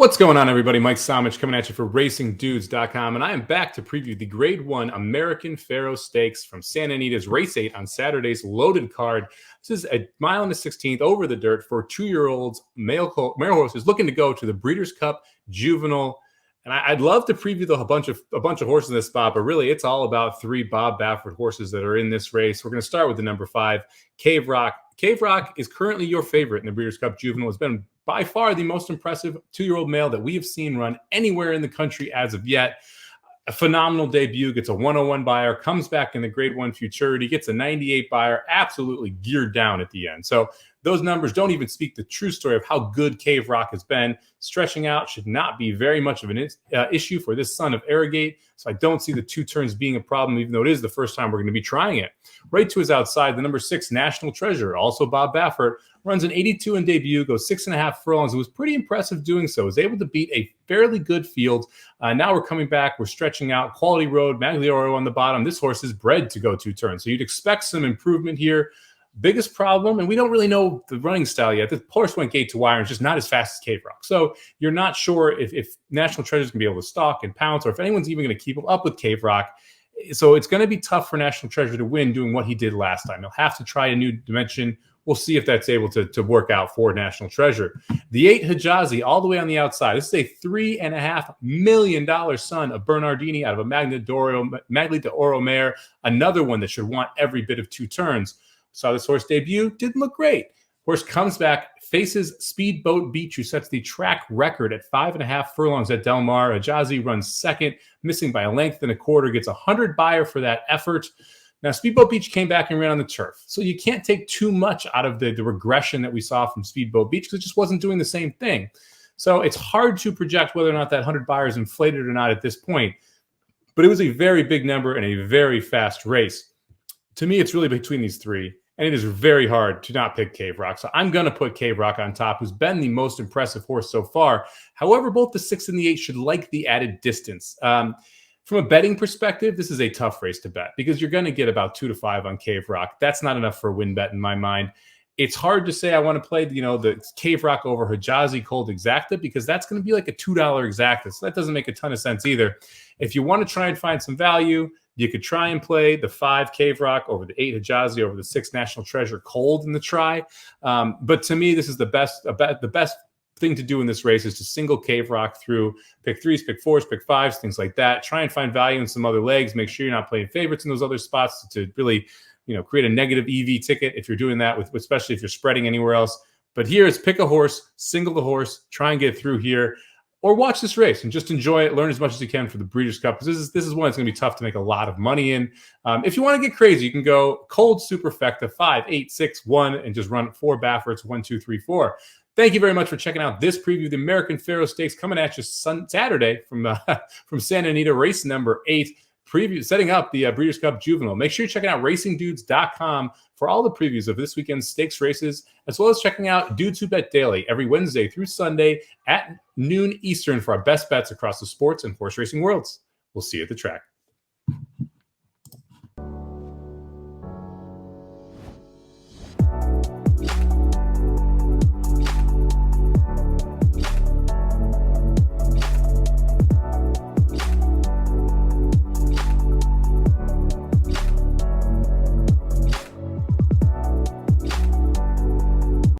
What's going on, everybody? Mike Somich coming at you for RacingDudes.com, and I am back to preview the Grade 1 American Pharoah Stakes from Santa Anita's Race 8 on Saturday's loaded card. This is a mile and a 16th over the dirt for 2-year-olds, male horses looking to go to the Breeders Cup Juvenile. And I'd love to preview a bunch of horses in this spot, but really it's all about 3 Bob Baffert horses that are in this race. We're going to start with the number 5, Cave Rock. Cave Rock is currently your favorite in the Breeders' Cup Juvenile. It's been by far the most impressive 2-year-old male that we have seen run anywhere in the country as of yet. A phenomenal debut, gets a 101 buyer, comes back in the Grade 1 Futurity, gets a 98 buyer, absolutely geared down at the end. So those numbers don't even speak the true story of how good Cave Rock has been. Stretching out should not be very much of an issue for this son of Arrogate. So I don't see the 2 turns being a problem, even though it is the first time we're going to be trying it. Right to his outside, the number 6, National Treasure, also Bob Baffert, runs an 82 in debut, goes 6.5 furlongs. It was pretty impressive doing so. Was able to beat a fairly good field. Now we're coming back. We're stretching out. Quality Road, Maglioro on the bottom. This horse is bred to go 2 turns. So you'd expect some improvement here. Biggest problem, and we don't really know the running style yet. The horse went gate to wire and it's just not as fast as Cave Rock. So you're not sure if National Treasure is going to be able to stalk and pounce, or if anyone's even going to keep up with Cave Rock. So it's going to be tough for National Treasure to win doing what he did last time. He'll have to try a new dimension. We'll see if that's able to work out for National Treasure. The 8, Hijazi, all the way on the outside. This is a $3.5 million son of Bernardini out of a Magli d'Oro mare, another one that should want every bit of 2 turns. Saw this horse debut, didn't look great. Horse comes back, faces Speedboat Beach, who sets the track record at 5.5 furlongs at Del Mar. Hijazi runs second, missing by a length and a quarter, gets 100 buyer for that effort. Now, Speedboat Beach came back and ran on the turf. So you can't take too much out of the regression that we saw from Speedboat Beach because it just wasn't doing the same thing. So it's hard to project whether or not that 100 buyer is inflated or not at this point. But it was a very big number and a very fast race. To me, it's really between these 3. And it is very hard to not pick Cave Rock. So I'm going to put Cave Rock on top, who's been the most impressive horse so far. However, both the 6 and the 8 should like the added distance. From a betting perspective, this is a tough race to bet because you're going to get about 2 to 5 on Cave Rock. That's not enough for a win bet in my mind. It's hard to say I want to play, the Cave Rock over Hijazi Cold Exacta because that's going to be like a $2 Exacta. So that doesn't make a ton of sense either. If you want to try and find some value, you could try and play the 5 Cave Rock over the 8 Hijazi over the 6 National Treasure Cold in the try. But to me, this is the best thing to do in this race is to single Cave Rock through, pick 3s, pick 4s, pick 5s, things like that. Try and find value in some other legs. Make sure you're not playing favorites in those other spots to really, create a negative EV ticket if you're doing that, especially if you're spreading anywhere else. But here is pick a horse, single the horse, try and get through here. Or watch this race and just enjoy it. Learn as much as you can for the Breeders' Cup. Because this is one that's going to be tough to make a lot of money in. If you want to get crazy, you can go Cold Superfecta 5, 8, 6, 1 and just run 4 Bafferts 1, 2, 3, 4. Thank you very much for checking out this preview of the American Pharoah Stakes coming at you Saturday from Santa Anita, race number 8. Setting up the Breeders' Cup Juvenile. Make sure you're checking out RacingDudes.com for all the previews of this weekend's stakes races, as well as checking out Dudes Who Bet Daily every Wednesday through Sunday at noon Eastern for our best bets across the sports and horse racing worlds. We'll see you at the track.